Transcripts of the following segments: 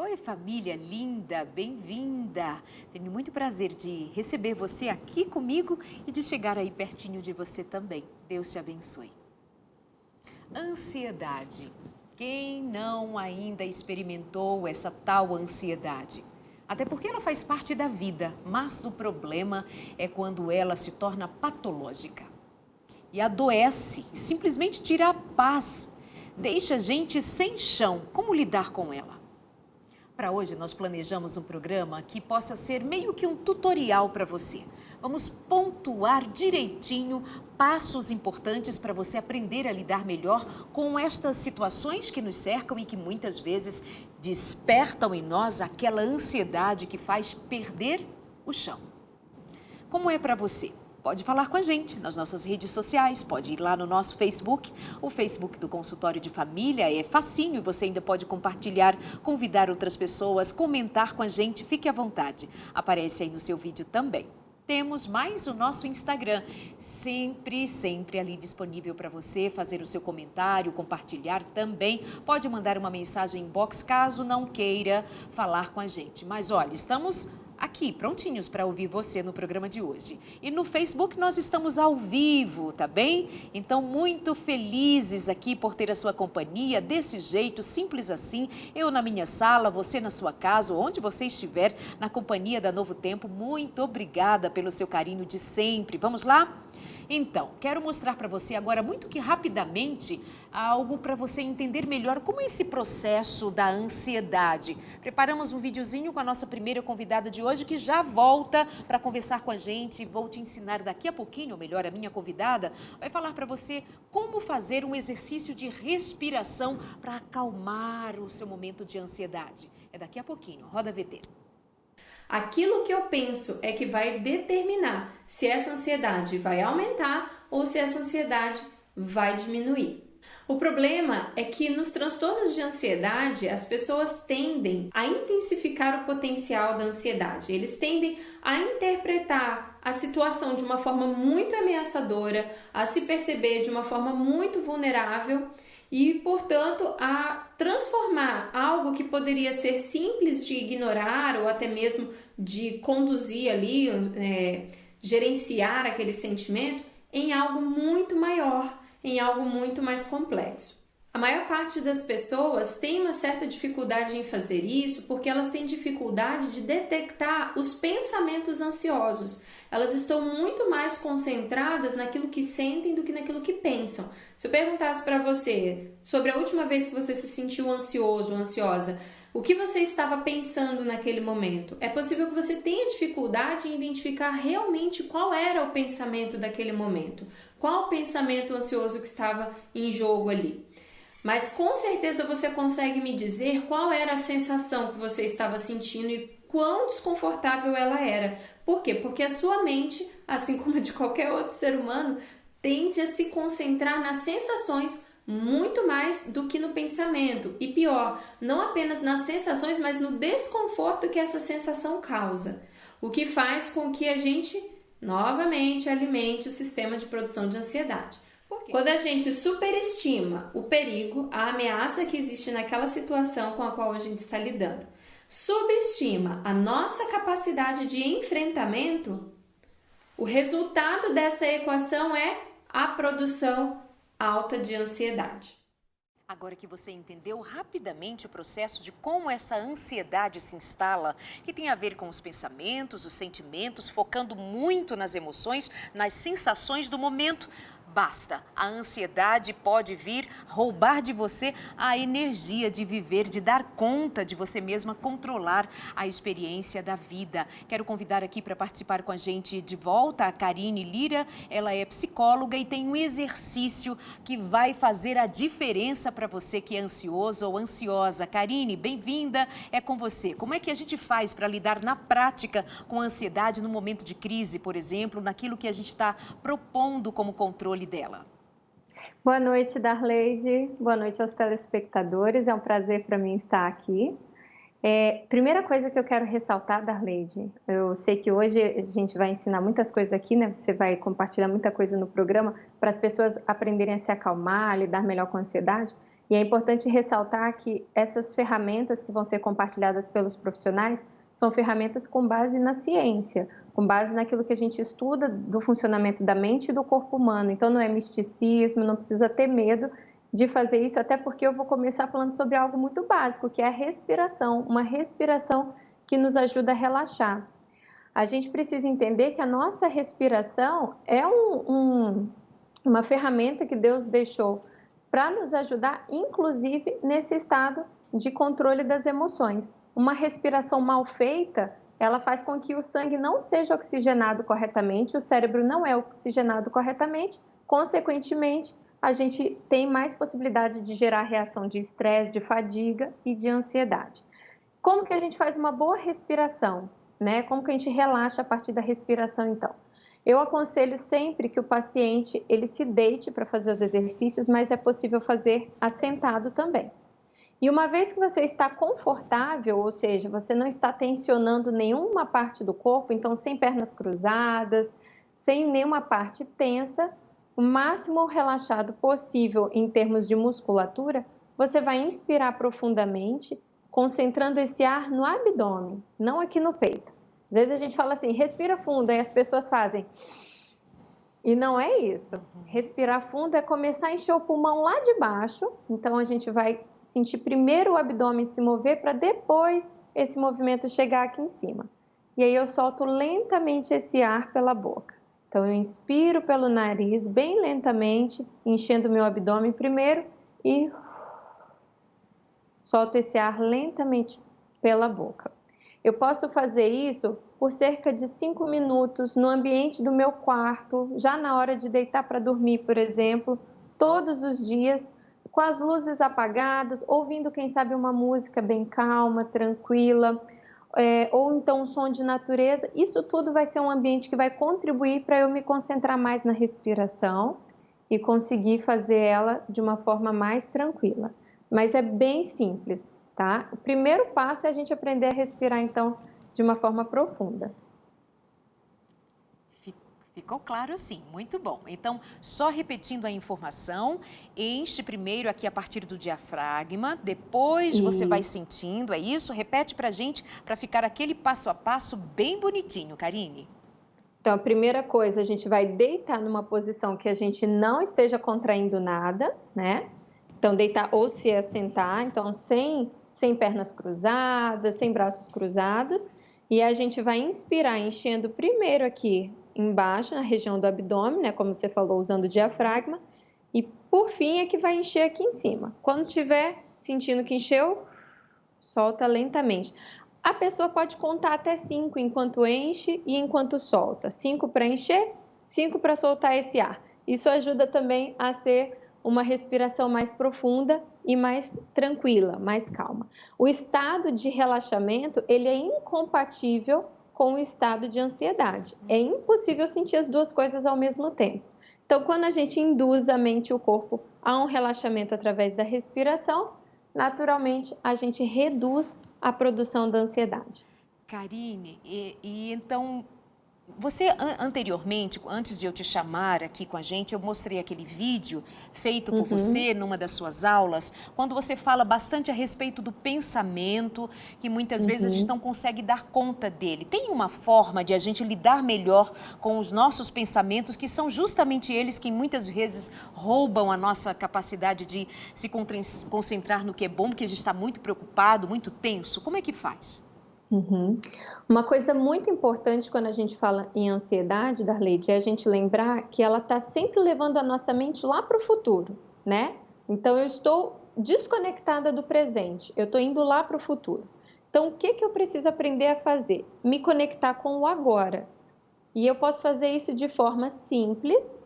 Oi, família linda, bem-vinda! Tenho muito prazer de receber você aqui comigo e de chegar aí pertinho de você também. Deus te abençoe. Ansiedade. Quem não ainda experimentou essa tal ansiedade? Até porque ela faz parte da vida, mas o problema é quando ela se torna patológica e adoece, simplesmente tira a paz, deixa a gente sem chão. Como lidar com ela? Para hoje, nós planejamos um programa que possa ser meio que um tutorial para você. Vamos pontuar direitinho passos importantes para você aprender a lidar melhor com estas situações que nos cercam e que muitas vezes despertam em nós aquela ansiedade que faz perder o chão. Como é para você? Pode falar com a gente nas nossas redes sociais, pode ir lá no nosso Facebook. O Facebook do Consultório de Família é facinho e você ainda pode compartilhar, convidar outras pessoas, comentar com a gente, fique à vontade. Aparece aí no seu vídeo também. Temos mais o nosso Instagram, sempre ali disponível para você fazer o seu comentário, compartilhar também. Pode mandar uma mensagem inbox caso não queira falar com a gente. Mas olha, estamos aqui, prontinhos para ouvir você no programa de hoje. E no Facebook nós estamos ao vivo, tá bem? Então, muito felizes aqui por ter a sua companhia, desse jeito, simples assim. Eu na minha sala, você na sua casa, onde você estiver, na companhia da Novo Tempo. Muito obrigada pelo seu carinho de sempre. Vamos lá? Então, quero mostrar para você agora, muito que rapidamente, algo para você entender melhor como é esse processo da ansiedade. Preparamos um videozinho com a nossa primeira convidada de hoje, que já volta para conversar com a gente. Vou te ensinar daqui a pouquinho, ou melhor, a minha convidada vai falar para você como fazer um exercício de respiração para acalmar o seu momento de ansiedade. É daqui a pouquinho. Roda VT. Aquilo que eu penso é que vai determinar se essa ansiedade vai aumentar ou se essa ansiedade vai diminuir. O problema é que nos transtornos de ansiedade, as pessoas tendem a intensificar o potencial da ansiedade. Eles tendem a interpretar a situação de uma forma muito ameaçadora, a se perceber de uma forma muito vulnerável e, portanto, a transformar algo que poderia ser simples de ignorar ou até mesmo de conduzir ali, gerenciar aquele sentimento em algo muito maior, em algo muito mais complexo. A maior parte das pessoas tem uma certa dificuldade em fazer isso porque elas têm dificuldade de detectar os pensamentos ansiosos. Elas estão muito mais concentradas naquilo que sentem do que naquilo que pensam. Se eu perguntasse para você sobre a última vez que você se sentiu ansioso ou ansiosa, o que você estava pensando naquele momento? É possível que você tenha dificuldade em identificar realmente qual era o pensamento daquele momento. Qual o pensamento ansioso que estava em jogo ali? Mas com certeza você consegue me dizer qual era a sensação que você estava sentindo e quão desconfortável ela era. Por quê? Porque a sua mente, assim como a de qualquer outro ser humano, tende a se concentrar nas sensações muito mais do que no pensamento. E pior, não apenas nas sensações, mas no desconforto que essa sensação causa. O que faz com que a gente, novamente, alimente o sistema de produção de ansiedade. Quando a gente superestima o perigo, a ameaça que existe naquela situação com a qual a gente está lidando, subestima a nossa capacidade de enfrentamento, o resultado dessa equação é a produção alta de ansiedade. Agora que você entendeu rapidamente o processo de como essa ansiedade se instala, que tem a ver com os pensamentos, os sentimentos, focando muito nas emoções, nas sensações do momento, basta. A ansiedade pode vir roubar de você a energia de viver, de dar conta de você mesma, controlar a experiência da vida. Quero convidar aqui para participar com a gente de volta a Karine Lira. Ela é psicóloga e tem um exercício que vai fazer a diferença para você que é ansioso ou ansiosa. Karine, bem-vinda, é com você. Como é que a gente faz para lidar na prática com a ansiedade no momento de crise, por exemplo, naquilo que a gente está propondo como controle dela? Boa noite, Darleide. Boa noite aos telespectadores. É um prazer para mim estar aqui. Primeira coisa que eu quero ressaltar, Darleide, eu sei que hoje a gente vai ensinar muitas coisas aqui, né? Você vai compartilhar muita coisa no programa para as pessoas aprenderem a se acalmar, a lidar melhor com a ansiedade. E é importante ressaltar que essas ferramentas que vão ser compartilhadas pelos profissionais são ferramentas com base na ciência, com base naquilo que a gente estuda do funcionamento da mente e do corpo humano. Então não é misticismo, não precisa ter medo de fazer isso, até porque eu vou começar falando sobre algo muito básico, que é a respiração, uma respiração que nos ajuda a relaxar. A gente precisa entender que a nossa respiração é uma ferramenta que Deus deixou para nos ajudar, inclusive nesse estado de controle das emoções. Uma respiração mal feita, ela faz com que o sangue não seja oxigenado corretamente, o cérebro não é oxigenado corretamente, consequentemente, a gente tem mais possibilidade de gerar reação de estresse, de fadiga e de ansiedade. Como que a gente faz uma boa respiração, né? Como que a gente relaxa a partir da respiração, então? Eu aconselho sempre que o paciente ele se deite para fazer os exercícios, mas é possível fazer assentado também. E uma vez que você está confortável, ou seja, você não está tensionando nenhuma parte do corpo, então sem pernas cruzadas, sem nenhuma parte tensa, o máximo relaxado possível em termos de musculatura, você vai inspirar profundamente, concentrando esse ar no abdômen, não aqui no peito. Às vezes a gente fala assim, respira fundo, aí as pessoas fazem. E não é isso. Respirar fundo é começar a encher o pulmão lá de baixo, então a gente vai sentir primeiro o abdômen se mover para depois esse movimento chegar aqui em cima. E aí eu solto lentamente esse ar pela boca. Então eu inspiro pelo nariz bem lentamente, enchendo meu abdômen primeiro e solto esse ar lentamente pela boca. Eu posso fazer isso por cerca de 5 minutos no ambiente do meu quarto, já na hora de deitar para dormir, por exemplo, todos os dias, com as luzes apagadas, ouvindo, quem sabe, uma música bem calma, tranquila, ou então um som de natureza. Isso tudo vai ser um ambiente que vai contribuir para eu me concentrar mais na respiração e conseguir fazer ela de uma forma mais tranquila. Mas é bem simples, tá? O primeiro passo é a gente aprender a respirar, então, de uma forma profunda. Ficou claro sim, muito bom. Então, só repetindo a informação, enche primeiro aqui a partir do diafragma, depois você vai sentindo, é isso? Repete pra gente, para ficar aquele passo a passo bem bonitinho, Karine. Então, a primeira coisa, a gente vai deitar numa posição que a gente não esteja contraindo nada, né? Então, deitar ou se assentar, então sem pernas cruzadas, sem braços cruzados. E a gente vai inspirar, enchendo primeiro aqui embaixo, na região do abdômen, né? Como você falou, usando o diafragma. E, por fim, é que vai encher aqui em cima. Quando tiver sentindo que encheu, solta lentamente. A pessoa pode contar até 5 enquanto enche e enquanto solta. 5 para encher, 5 para soltar esse ar. Isso ajuda também a ser uma respiração mais profunda e mais tranquila, mais calma. O estado de relaxamento, ele é incompatível com o estado de ansiedade. É impossível sentir as duas coisas ao mesmo tempo. Então, quando a gente induz a mente e o corpo a um relaxamento através da respiração, naturalmente a gente reduz a produção da ansiedade. Karine, então, você anteriormente, antes de eu te chamar aqui com a gente, eu mostrei aquele vídeo feito por você numa das suas aulas, quando você fala bastante a respeito do pensamento, que muitas vezes a gente não consegue dar conta dele. Tem uma forma de a gente lidar melhor com os nossos pensamentos, que são justamente eles que muitas vezes roubam a nossa capacidade de se concentrar no que é bom, porque a gente está muito preocupado, muito tenso. Como é que faz? Uma coisa muito importante quando a gente fala em ansiedade, Darleide, é a gente lembrar que ela está sempre levando a nossa mente lá para o futuro, né? Então, eu estou desconectada do presente, eu estou indo lá para o futuro. Então, o que eu preciso aprender a fazer? Me conectar com o agora. E eu posso fazer isso de forma simples,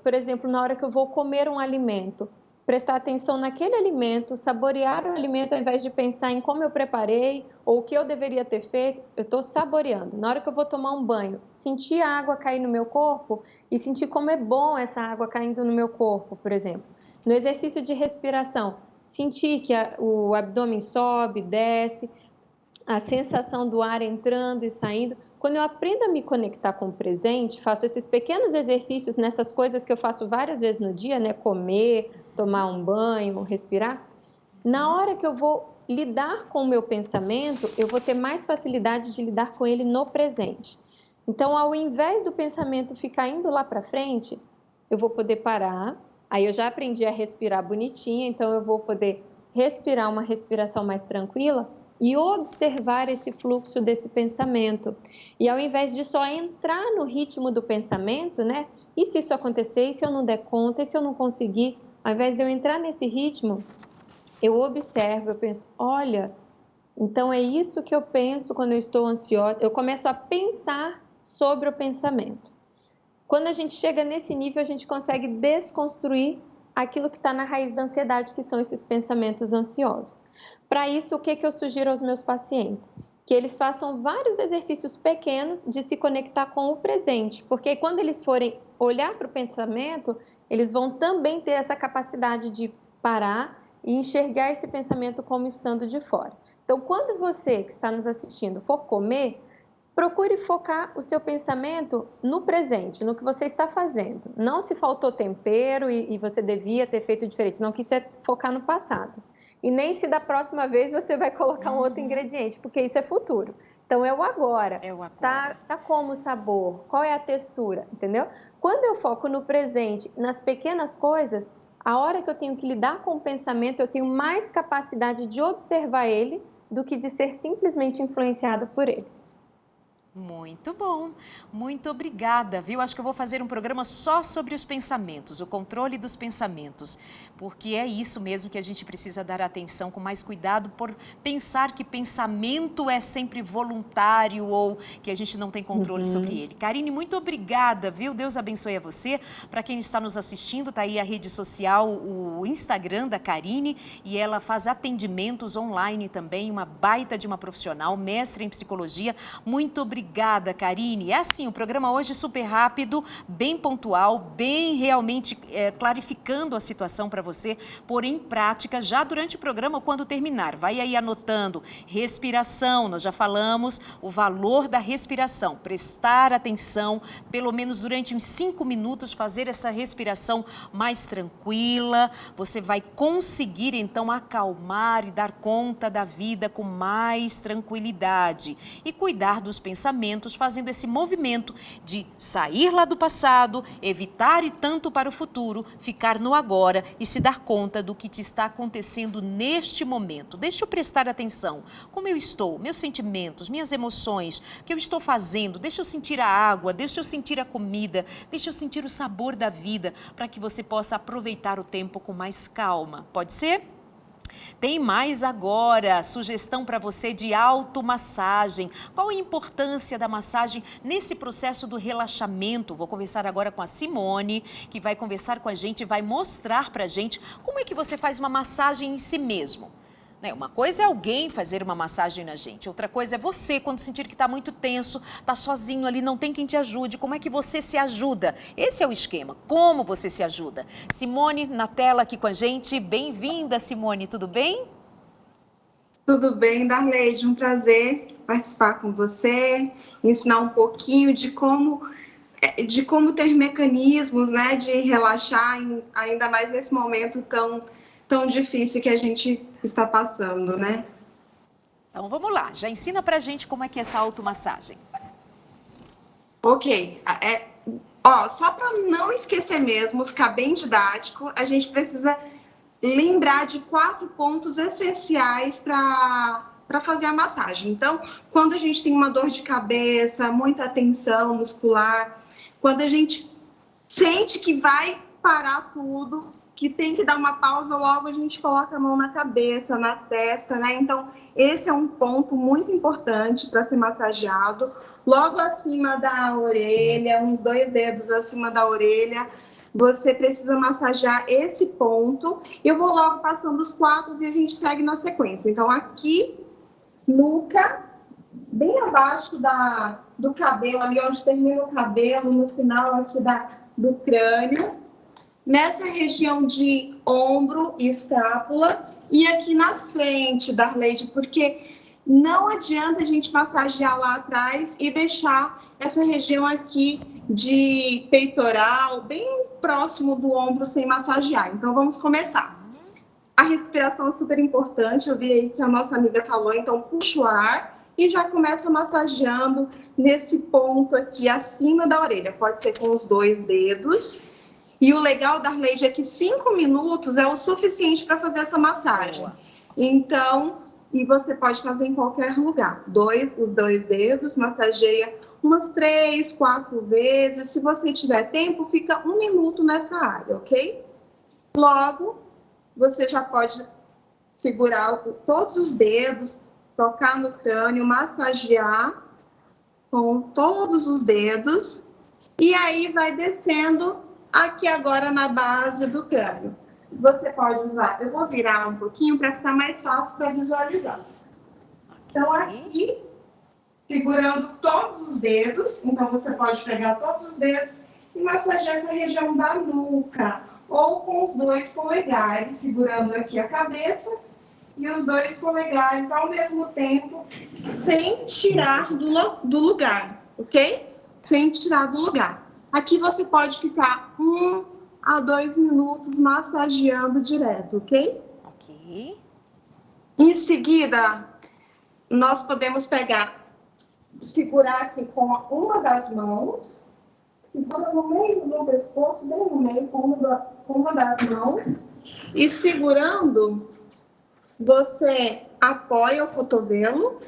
por exemplo, na hora que eu vou comer um alimento, prestar atenção naquele alimento, saborear o alimento ao invés de pensar em como eu preparei ou o que eu deveria ter feito, eu estou saboreando. Na hora que eu vou tomar um banho, sentir a água cair no meu corpo e sentir como é bom essa água caindo no meu corpo, por exemplo. No exercício de respiração, sentir que o abdômen sobe, desce. a sensação do ar entrando e saindo. Quando eu aprendo a me conectar com o presente, faço esses pequenos exercícios nessas coisas que eu faço várias vezes no dia, né? Comer, tomar um banho, respirar. Na hora que eu vou lidar com o meu pensamento, eu vou ter mais facilidade de lidar com ele no presente. Então, ao invés do pensamento ficar indo lá para frente, eu vou poder parar. Aí eu já aprendi a respirar bonitinha, então eu vou poder respirar uma respiração mais tranquila e observar esse fluxo desse pensamento. E ao invés de só entrar no ritmo do pensamento, né? E se isso acontecer, e se eu não der conta, e se eu não conseguir? Ao invés de eu entrar nesse ritmo, eu observo, eu penso, olha, então é isso que eu penso quando eu estou ansiosa. Eu começo a pensar sobre o pensamento. Quando a gente chega nesse nível, a gente consegue desconstruir aquilo que está na raiz da ansiedade, que são esses pensamentos ansiosos. Para isso, o que eu sugiro aos meus pacientes? Que eles façam vários exercícios pequenos de se conectar com o presente, porque quando eles forem olhar para o pensamento, eles vão também ter essa capacidade de parar e enxergar esse pensamento como estando de fora. Então, quando você que está nos assistindo for comer, procure focar o seu pensamento no presente, no que você está fazendo. Não se faltou tempero e você devia ter feito diferente. Não, que isso é focar no passado. E nem se da próxima vez você vai colocar um outro ingrediente, porque isso é futuro. Então, é o agora. É o agora. Tá como o sabor? Qual é a textura? Entendeu? Quando eu foco no presente, nas pequenas coisas, a hora que eu tenho que lidar com o pensamento, eu tenho mais capacidade de observar ele do que de ser simplesmente influenciada por ele. Muito bom, muito obrigada, viu? Acho que eu vou fazer um programa só sobre os pensamentos, o controle dos pensamentos, porque é isso mesmo que a gente precisa dar atenção com mais cuidado por pensar que pensamento é sempre voluntário ou que a gente não tem controle sobre ele. Karine, muito obrigada, viu? Deus abençoe a você. Para quem está nos assistindo, tá aí a rede social, o Instagram da Karine, e ela faz atendimentos online também, uma baita de uma profissional, mestre em psicologia. Muito obrigada, Karine. É assim, o programa hoje super rápido, bem pontual, bem realmente clarificando a situação para você, pôr em prática já durante o programa quando terminar. Vai aí anotando. Respiração, nós já falamos o valor da respiração. Prestar atenção, pelo menos durante uns 5 minutos, fazer essa respiração mais tranquila. Você vai conseguir, então, acalmar e dar conta da vida com mais tranquilidade. E cuidar dos pensamentos, fazendo esse movimento de sair lá do passado, evitar ir tanto para o futuro, ficar no agora e se dar conta do que te está acontecendo neste momento. Deixa eu prestar atenção. Como eu estou, meus sentimentos, minhas emoções, o que eu estou fazendo, deixa eu sentir a água, deixa eu sentir a comida, deixa eu sentir o sabor da vida, para que você possa aproveitar o tempo com mais calma. Pode ser? Tem mais agora, sugestão para você de automassagem. Qual a importância da massagem nesse processo do relaxamento? Vou conversar agora com a Simone, que vai conversar com a gente, vai mostrar para a gente como é que você faz uma massagem em si mesmo. Uma coisa é alguém fazer uma massagem na gente, outra coisa é você, quando sentir que está muito tenso, está sozinho ali, não tem quem te ajude. Como é que você se ajuda? Esse é o esquema, como você se ajuda. Simone, na tela aqui com a gente. Bem-vinda, Simone, tudo bem? Tudo bem, Darleide, um prazer participar com você, ensinar um pouquinho de como ter mecanismos, né, de relaxar, ainda mais nesse momento tão difícil que a gente está passando, né? Então vamos lá, já ensina pra gente como é que é essa automassagem. Ok, só para não esquecer mesmo, ficar bem didático, a gente precisa lembrar de 4 pontos essenciais para fazer a massagem. Então, quando a gente tem uma dor de cabeça, muita tensão muscular, quando a gente sente que vai parar tudo, que tem que dar uma pausa, logo a gente coloca a mão na cabeça, na testa, né? Então, esse é um ponto muito importante para ser massageado. Logo acima da orelha, uns 2 dedos acima da orelha, você precisa massagear esse ponto. Eu vou logo passando os 4 e a gente segue na sequência. Então, aqui, nuca, bem abaixo do cabelo, ali onde termina o cabelo, no final aqui do crânio. Nessa região de ombro e escápula, e aqui na frente, Darleide, porque não adianta a gente massagear lá atrás e deixar essa região aqui de peitoral bem próximo do ombro sem massagear. Então, vamos começar. A respiração é super importante, eu vi aí que a nossa amiga falou, então puxa o ar e já começa massageando nesse ponto aqui acima da orelha. Pode ser com os 2 dedos. E o legal, Darleide, é que 5 minutos é o suficiente para fazer essa massagem. Boa. Então, e você pode fazer em qualquer lugar. Os 2 dedos, massageia umas 3, 4 vezes. Se você tiver tempo, fica 1 minuto nessa área, ok? Logo, você já pode segurar todos os dedos, tocar no crânio, massagear com todos os dedos. E aí vai descendo aqui agora na base do crânio. Você pode usar, eu vou virar um pouquinho para ficar mais fácil para visualizar. Então aqui, segurando todos os dedos, então você pode pegar todos os dedos e massagear essa região da nuca, ou com os 2 polegares, segurando aqui a cabeça e os 2 polegares ao mesmo tempo, sem tirar do lugar, ok? Sem tirar do lugar. Aqui você pode ficar 1 a 2 minutos massageando direto, ok? Ok. Em seguida, nós podemos segurar aqui com uma das mãos, segura no meio do pescoço, bem no meio, com uma das mãos, e segurando, você apoia o cotovelo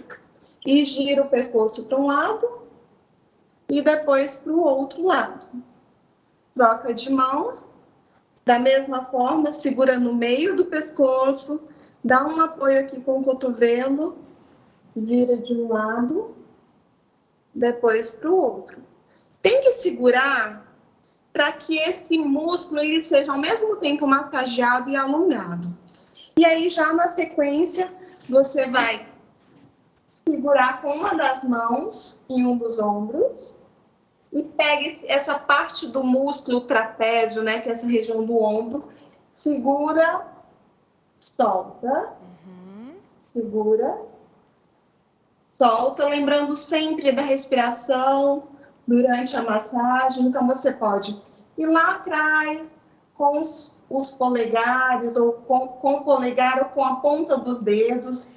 e gira o pescoço para um lado e depois para o outro lado. Troca de mão, da mesma forma, segura no meio do pescoço, dá um apoio aqui com o cotovelo, vira de um lado, depois para o outro. Tem que segurar para que esse músculo ele seja ao mesmo tempo massageado e alongado. E aí, já na sequência, você vai segurar com uma das mãos em um dos ombros e pega essa parte do músculo trapézio, né, que é essa região do ombro, segura, solta, segura, solta, lembrando sempre da respiração durante a massagem. Então, você pode ir lá atrás com os polegares, ou com o polegar ou com a ponta dos dedos.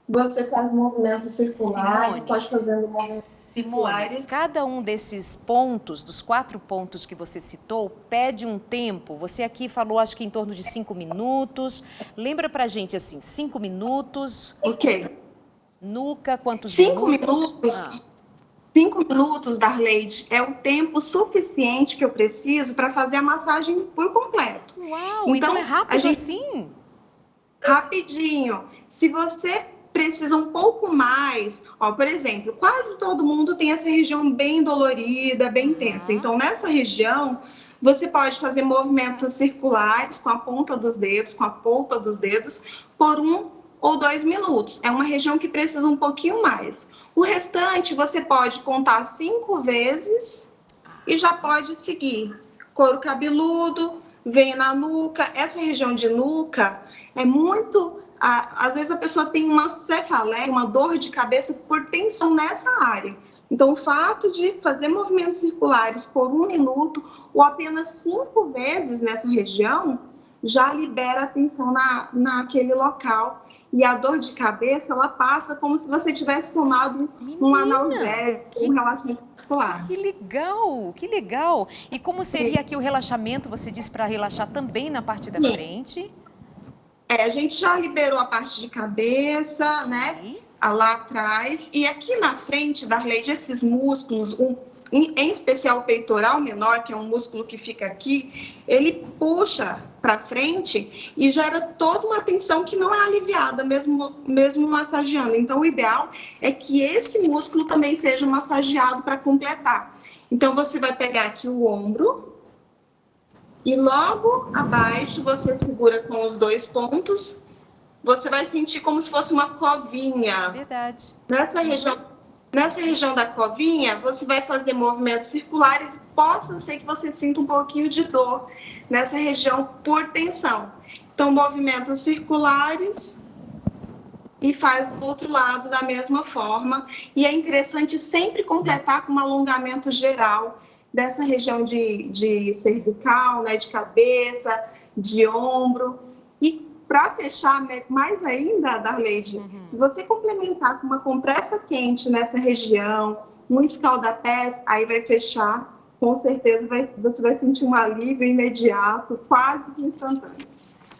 Você faz movimentos circulares, pode fazer movimentos circulares. Cada um desses pontos, dos 4 pontos que você citou, pede um tempo. Você aqui falou, acho que em torno de 5 minutos. Lembra pra gente, assim, 5 minutos. Ok. Nuca, quantos 5 minutos? minutos. 5 minutos, Darleide, é o tempo suficiente que eu preciso para fazer a massagem por completo. Uau, então é rápido assim? Rapidinho. Se você precisa um pouco mais, ó, por exemplo, quase todo mundo tem essa região bem dolorida, bem tensa. Então, nessa região, você pode fazer movimentos circulares com a ponta dos dedos, por 1 ou 2 minutos. É uma região que precisa um pouquinho mais. O restante, você pode contar 5 vezes e já pode seguir. Couro cabeludo, vem na nuca. Essa região de nuca é muito... Às vezes a pessoa tem uma cefaleia, uma dor de cabeça por tensão nessa área. Então, o fato de fazer movimentos circulares por 1 minuto ou apenas 5 vezes nessa região já libera a tensão naquele local. E a dor de cabeça, ela passa como se você tivesse tomado um analgésico, um relaxamento muscular. Que legal, que legal. E como seria aqui o relaxamento? Você disse para relaxar também na parte da frente? A gente já liberou a parte de cabeça, né? Lá atrás. E aqui na frente, Darleide, esses músculos, em especial o peitoral menor, que é um músculo que fica aqui, ele puxa para frente e gera toda uma tensão que não é aliviada, mesmo massageando. Então, o ideal é que esse músculo também seja massageado para completar. Então, você vai pegar aqui o ombro e logo abaixo você segura com os 2 pontos. Você vai sentir como se fosse uma covinha. Verdade. Nessa região da covinha, você vai fazer movimentos circulares. Possa ser que você sinta um pouquinho de dor nessa região por tensão. Então, movimentos circulares e faz do outro lado da mesma forma. E é interessante sempre completar com um alongamento geral dessa região de cervical, né, de cabeça, de ombro. E para fechar mais ainda, Darleide, se você complementar com uma compressa quente nessa região, um escaldapés, aí vai fechar, com certeza você vai sentir um alívio imediato, quase que instantâneo.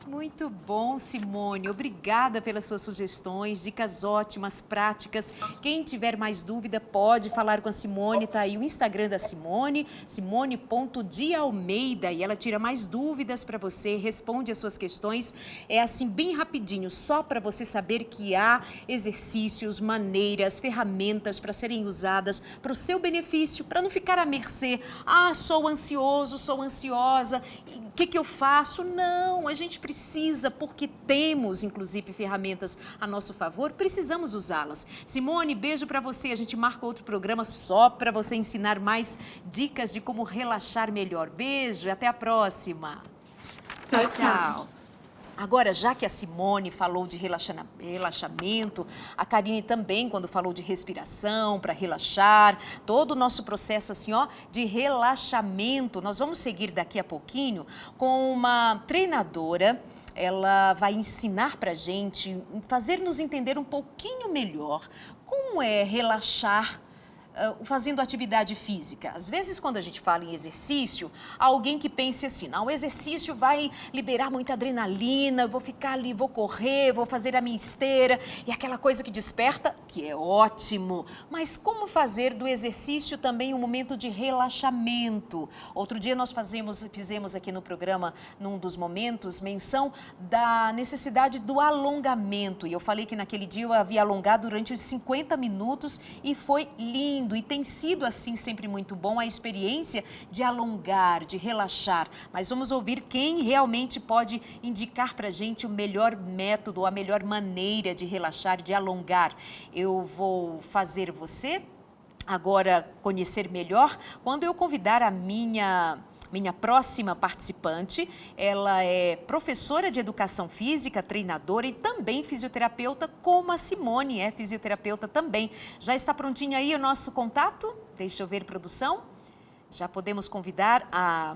Muito bom, Simone. Obrigada pelas suas sugestões, dicas ótimas, práticas. Quem tiver mais dúvida pode falar com a Simone, tá aí o Instagram da Simone, simone.dealmeida, e ela tira mais dúvidas para você, responde as suas questões. É assim, bem rapidinho, só para você saber que há exercícios, maneiras, ferramentas para serem usadas para o seu benefício, para não ficar à mercê. Ah, sou ansioso, sou ansiosa, o que eu faço? Não, a gente precisa, porque temos, inclusive, ferramentas a nosso favor, precisamos usá-las. Simone, beijo para você. A gente marca outro programa só para você ensinar mais dicas de como relaxar melhor. Beijo e até a próxima. Tchau, tchau. Agora, já que a Simone falou de relaxamento, a Karine também, quando falou de respiração, para relaxar, todo o nosso processo assim, ó, de relaxamento, nós vamos seguir daqui a pouquinho com uma treinadora. Ela vai ensinar para a gente, fazer-nos entender um pouquinho melhor como é relaxar fazendo atividade física. Às vezes, quando a gente fala em exercício, há alguém que pense assim, não, o exercício vai liberar muita adrenalina, eu vou ficar ali, vou correr, vou fazer a minha esteira, e aquela coisa que desperta, que é ótimo. Mas como fazer do exercício também um momento de relaxamento? Outro dia nós fizemos aqui no programa, num dos momentos, menção da necessidade do alongamento. E eu falei que naquele dia eu havia alongado durante os 50 minutos e foi lindo. E tem sido assim sempre muito bom a experiência de alongar, de relaxar. Mas vamos ouvir quem realmente pode indicar para a gente o melhor método, a melhor maneira de relaxar, de alongar. Eu vou fazer você agora conhecer melhor quando eu convidar a minha próxima participante. Ela é professora de educação física, treinadora e também fisioterapeuta, como a Simone é fisioterapeuta também. Já está prontinho aí o nosso contato? Deixa eu ver, produção. Já podemos convidar a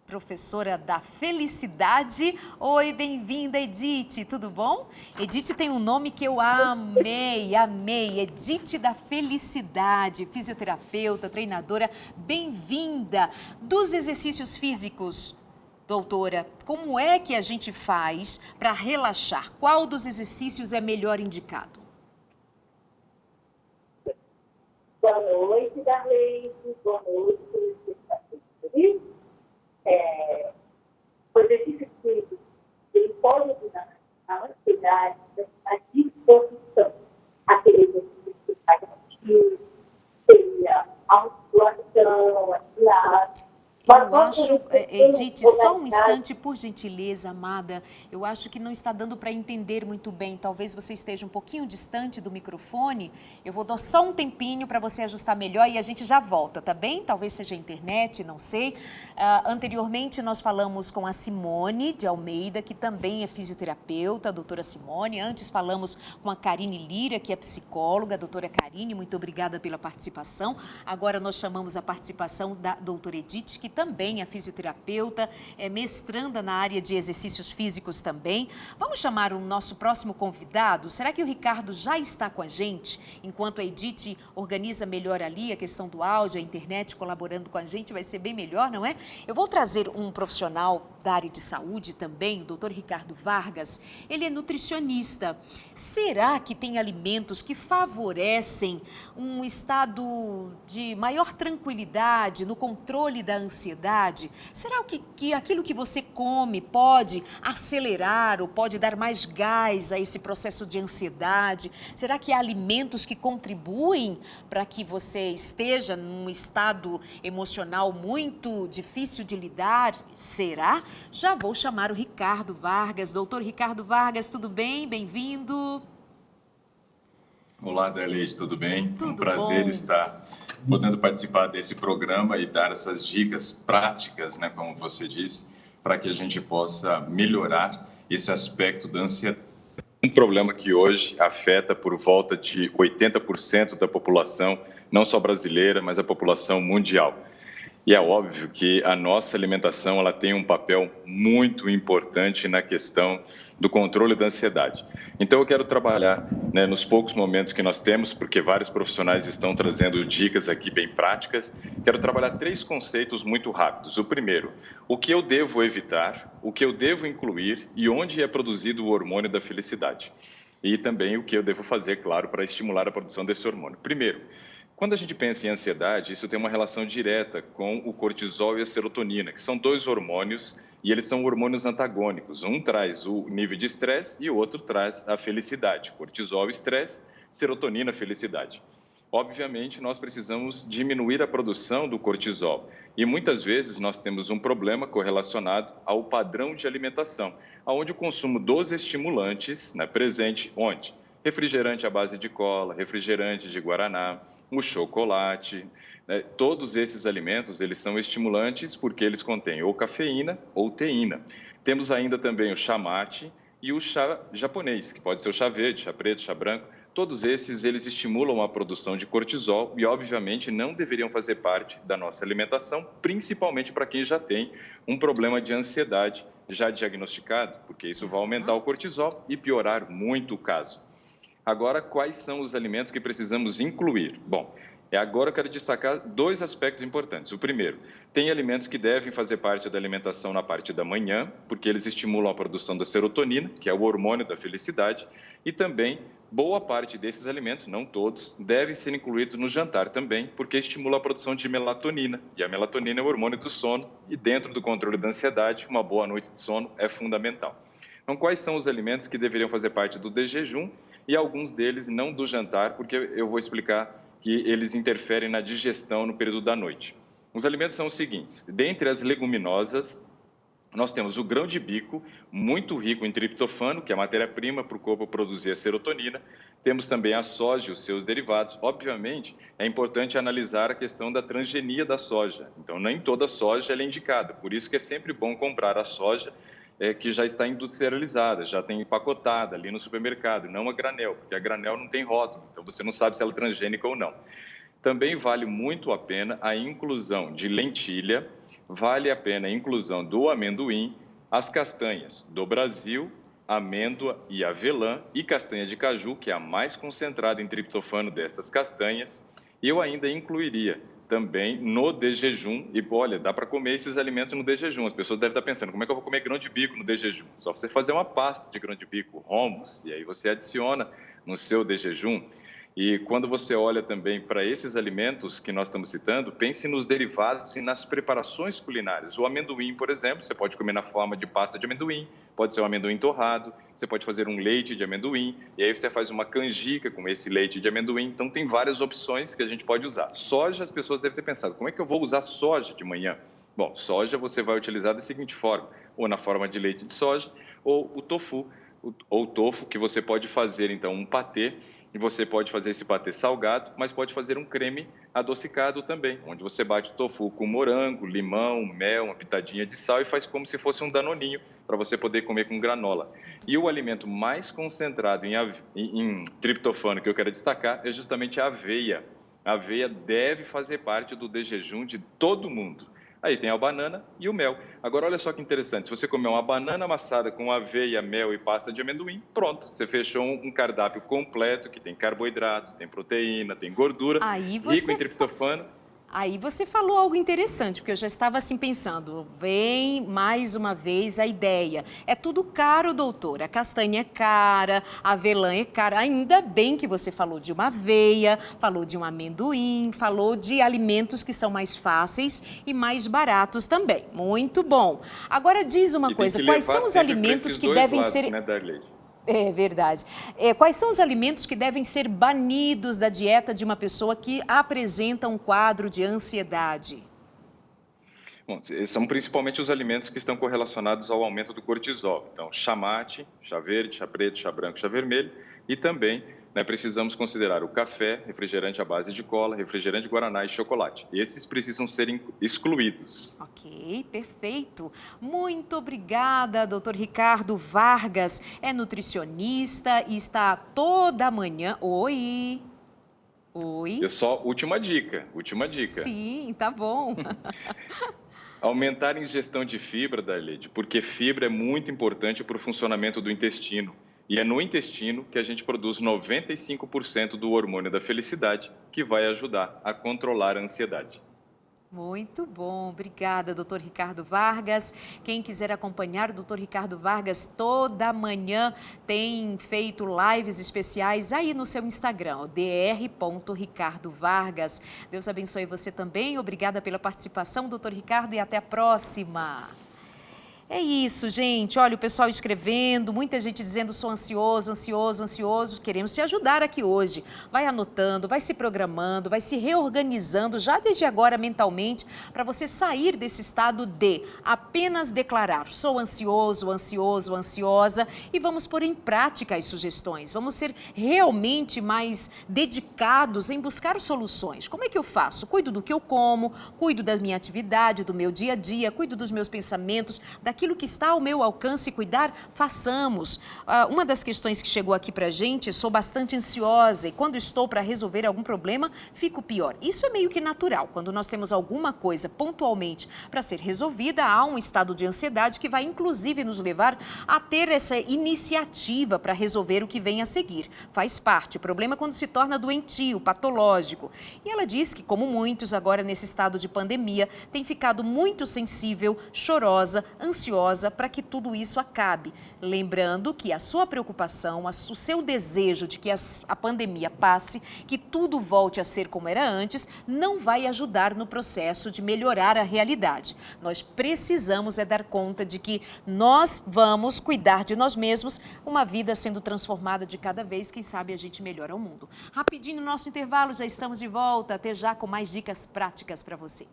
professora da felicidade. Oi, bem-vinda, Edith, tudo bom? Edith tem um nome que eu amei, Edith da felicidade, fisioterapeuta, treinadora, bem-vinda. Dos exercícios físicos, doutora, como é que a gente faz para relaxar? Qual dos exercícios é melhor indicado? Boa noite, Darleide, boa noite, o exercício físico, ele pode ajudar a ansiedade, a disposição. Aquele exercício que faz ativo, seria a musculação, a pilates. Eu acho, Edith, só um instante, por gentileza, amada, eu acho que não está dando para entender muito bem. Talvez você esteja um pouquinho distante do microfone. Eu vou dar só um tempinho para você ajustar melhor e a gente já volta, tá bem? Talvez seja a internet, não sei. Anteriormente, nós falamos com a Simone de Almeida, que também é fisioterapeuta, a doutora Simone. Antes falamos com a Karine Lira, que é psicóloga. Doutora Karine, muito obrigada pela participação. Agora nós chamamos a participação da doutora Edith, que também é fisioterapeuta, é mestranda na área de exercícios físicos também. Vamos chamar o nosso próximo convidado? Será que o Ricardo já está com a gente? Enquanto a Edith organiza melhor ali a questão do áudio, a internet colaborando com a gente, vai ser bem melhor, não é? Eu vou trazer um profissional da área de saúde também, o doutor Ricardo Vargas. Ele é nutricionista. Será que tem alimentos que favorecem um estado de maior tranquilidade no controle da ansiedade? Será que aquilo que você come pode acelerar ou pode dar mais gás a esse processo de ansiedade? Será que há alimentos que contribuem para que você esteja num estado emocional muito difícil de lidar? Será? Já vou chamar o Ricardo Vargas. Doutor Ricardo Vargas, tudo bem? Bem-vindo. Olá, Darleide, tudo bem? Tudo um prazer bom. Estar podendo participar desse programa e dar essas dicas práticas, né, como você disse, para que a gente possa melhorar esse aspecto da ansiedade um problema que hoje afeta por volta de 80% da população, não só brasileira, mas a população mundial. E é óbvio que a nossa alimentação ela tem um papel muito importante na questão do controle da ansiedade. Então, eu quero trabalhar nos poucos momentos que nós temos, porque vários profissionais estão trazendo dicas aqui bem práticas. Quero trabalhar 3 conceitos muito rápidos. O primeiro, o que eu devo evitar, o que eu devo incluir e onde é produzido o hormônio da felicidade. E também o que eu devo fazer, claro, para estimular a produção desse hormônio. Primeiro, quando a gente pensa em ansiedade, isso tem uma relação direta com o cortisol e a serotonina, que são 2 hormônios e eles são hormônios antagônicos. Um traz o nível de estresse e o outro traz a felicidade. Cortisol, estresse, serotonina, felicidade. Obviamente, nós precisamos diminuir a produção do cortisol e muitas vezes nós temos um problema correlacionado ao padrão de alimentação, onde o consumo dos estimulantes presente, onde? Refrigerante à base de cola, refrigerante de guaraná, o chocolate, todos esses alimentos eles são estimulantes porque eles contêm ou cafeína ou teína. Temos ainda também o chá mate e o chá japonês, que pode ser o chá verde, chá preto, chá branco. Todos esses eles estimulam a produção de cortisol e, obviamente, não deveriam fazer parte da nossa alimentação, principalmente para quem já tem um problema de ansiedade já diagnosticado, porque isso vai aumentar o cortisol e piorar muito o caso. Agora, quais são os alimentos que precisamos incluir? Bom, agora eu quero destacar 2 aspectos importantes. O primeiro, tem alimentos que devem fazer parte da alimentação na parte da manhã, porque eles estimulam a produção da serotonina, que é o hormônio da felicidade, e também boa parte desses alimentos, não todos, devem ser incluídos no jantar também, porque estimula a produção de melatonina, e a melatonina é o hormônio do sono, e dentro do controle da ansiedade, uma boa noite de sono é fundamental. Então, quais são os alimentos que deveriam fazer parte do de jejum? E alguns deles não do jantar, porque eu vou explicar que eles interferem na digestão no período da noite. Os alimentos são os seguintes: dentre as leguminosas, nós temos o grão de bico, muito rico em triptofano, que é a matéria-prima para o corpo produzir a serotonina. Temos também a soja e os seus derivados. Obviamente, é importante analisar a questão da transgenia da soja. Então, nem toda soja é indicada, por isso que é sempre bom comprar a soja que já está industrializada, já tem empacotada ali no supermercado, não a granel, porque a granel não tem rótulo, então você não sabe se ela é transgênica ou não. Também vale muito a pena a inclusão de lentilha, vale a pena a inclusão do amendoim, as castanhas do Brasil, amêndoa e avelã e castanha de caju, que é a mais concentrada em triptofano destas castanhas. Eu ainda incluiria também no de jejum, e olha, dá para comer esses alimentos no de jejum. As pessoas devem estar pensando, como é que eu vou comer grão de bico no de jejum? Só você fazer uma pasta de grão de bico, hummus, e aí você adiciona no seu de jejum. E quando você olha também para esses alimentos que nós estamos citando, pense nos derivados e nas preparações culinárias. O amendoim, por exemplo, você pode comer na forma de pasta de amendoim, pode ser um amendoim torrado, você pode fazer um leite de amendoim, e aí você faz uma canjica com esse leite de amendoim. Então, tem várias opções que a gente pode usar. Soja, as pessoas devem ter pensado, como é que eu vou usar soja de manhã? Bom, soja você vai utilizar da seguinte forma, ou na forma de leite de soja, ou o tofu, ou tofu, que você pode fazer, então, um patê, e você pode fazer esse patê salgado, mas pode fazer um creme adocicado também, onde você bate o tofu com morango, limão, mel, uma pitadinha de sal e faz como se fosse um danoninho para você poder comer com granola. E o alimento mais concentrado em triptofano que eu quero destacar é justamente a aveia. A aveia deve fazer parte do de jejum de todo mundo. Aí tem a banana e o mel. Agora, olha só que interessante, se você comer uma banana amassada com aveia, mel e pasta de amendoim, pronto, você fechou um cardápio completo que tem carboidrato, tem proteína, tem gordura, rico em triptofano. Aí você falou algo interessante, porque eu já estava assim pensando, vem mais uma vez a ideia. É tudo caro, doutora, a castanha é cara, a avelã é cara. Ainda bem que você falou de uma aveia, falou de um amendoim, falou de alimentos que são mais fáceis e mais baratos também. Muito bom. Agora diz uma coisa, quais são os alimentos que devem ser... É verdade. Quais são os alimentos que devem ser banidos da dieta de uma pessoa que apresenta um quadro de ansiedade? Bom, são principalmente os alimentos que estão correlacionados ao aumento do cortisol. Então, chá mate, chá verde, chá preto, chá branco, chá vermelho e também precisamos considerar o café, refrigerante à base de cola, refrigerante guaraná e chocolate. Esses precisam ser excluídos. Ok, perfeito. Muito obrigada, Dr. Ricardo Vargas. É nutricionista e está toda manhã... Oi. Pessoal, última dica. Sim, tá bom. Aumentar a ingestão de fibra, Darleide, porque fibra é muito importante para o funcionamento do intestino. E é no intestino que a gente produz 95% do hormônio da felicidade, que vai ajudar a controlar a ansiedade. Muito bom, obrigada, Dr. Ricardo Vargas. Quem quiser acompanhar o Dr. Ricardo Vargas, toda manhã tem feito lives especiais aí no seu Instagram, dr.ricardovargas. Deus abençoe você também, obrigada pela participação, Dr. Ricardo, e até a próxima. É isso, gente. Olha, o pessoal escrevendo, muita gente dizendo sou ansioso, ansioso, ansioso. Queremos te ajudar aqui hoje. Vai anotando, vai se programando, vai se reorganizando já desde agora mentalmente para você sair desse estado de apenas declarar sou ansioso, ansioso, ansiosa e vamos pôr em prática as sugestões. Vamos ser realmente mais dedicados em buscar soluções. Como é que eu faço? Cuido do que eu como, cuido da minha atividade, do meu dia a dia, cuido dos meus pensamentos, daquilo que está ao meu alcance cuidar, façamos. Uma das questões que chegou aqui pra gente, sou bastante ansiosa e quando estou para resolver algum problema, fico pior. Isso é meio que natural. Quando nós temos alguma coisa pontualmente para ser resolvida, há um estado de ansiedade que vai inclusive nos levar a ter essa iniciativa para resolver o que vem a seguir. Faz parte. O problema é quando se torna doentio, patológico. E ela diz que, como muitos agora nesse estado de pandemia, tem ficado muito sensível, chorosa, ansiosa para que tudo isso acabe. Lembrando que a sua preocupação, o seu desejo de que a pandemia passe, que tudo volte a ser como era antes, não vai ajudar no processo de melhorar a realidade. Nós precisamos dar conta de que nós vamos cuidar de nós mesmos, uma vida sendo transformada de cada vez, quem sabe a gente melhora o mundo. Rapidinho, no nosso intervalo, já estamos de volta, até já com mais dicas práticas para você.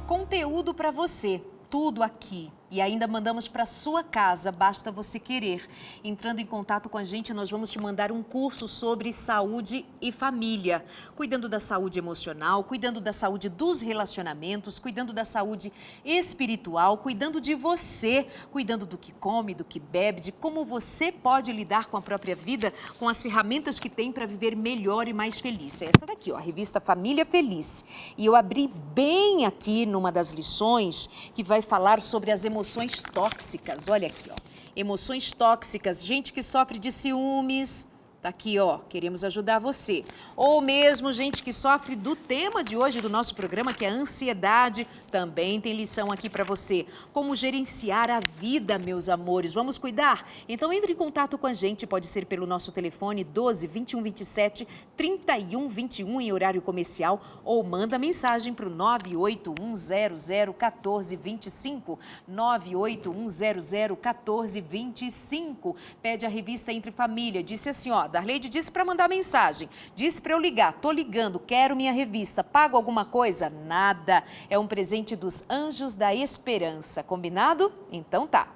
Conteúdo para você, tudo aqui. E ainda mandamos para sua casa, basta você querer. Entrando em contato com a gente, nós vamos te mandar um curso sobre saúde e família. Cuidando da saúde emocional, cuidando da saúde dos relacionamentos, cuidando da saúde espiritual, cuidando de você, cuidando do que come, do que bebe, de como você pode lidar com a própria vida, com as ferramentas que tem para viver melhor e mais feliz. Essa daqui, ó, a revista Família Feliz. E eu abri bem aqui numa das lições que vai falar sobre as emoções tóxicas. Olha aqui, ó. Emoções tóxicas, gente que sofre de ciúmes. Tá aqui, ó, queremos ajudar você. Ou mesmo gente que sofre do tema de hoje do nosso programa, que é a ansiedade, também tem lição aqui para você. Como gerenciar a vida, meus amores. Vamos cuidar? Então entre em contato com a gente, pode ser pelo nosso telefone 12 21 27 31 21 em horário comercial ou manda mensagem para o 981001425, 981001425. Pede a revista Entre Família, disse assim, ó, Darleide disse para mandar mensagem, disse para eu ligar, tô ligando, quero minha revista, pago alguma coisa? Nada, é um presente dos Anjos da Esperança, combinado? Então tá.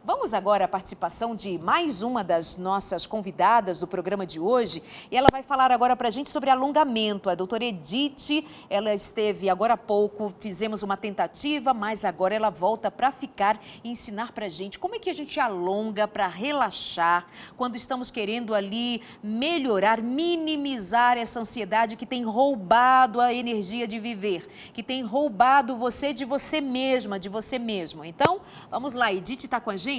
Vamos agora à participação de mais uma das nossas convidadas do programa de hoje e ela vai falar agora para a gente sobre alongamento. A doutora Edith, ela esteve agora há pouco, fizemos uma tentativa, mas agora ela volta para ficar e ensinar para a gente como é que a gente alonga para relaxar quando estamos querendo ali melhorar, minimizar essa ansiedade que tem roubado a energia de viver, que tem roubado você de você mesma, de você mesmo. Então, vamos lá, Edith está com a gente?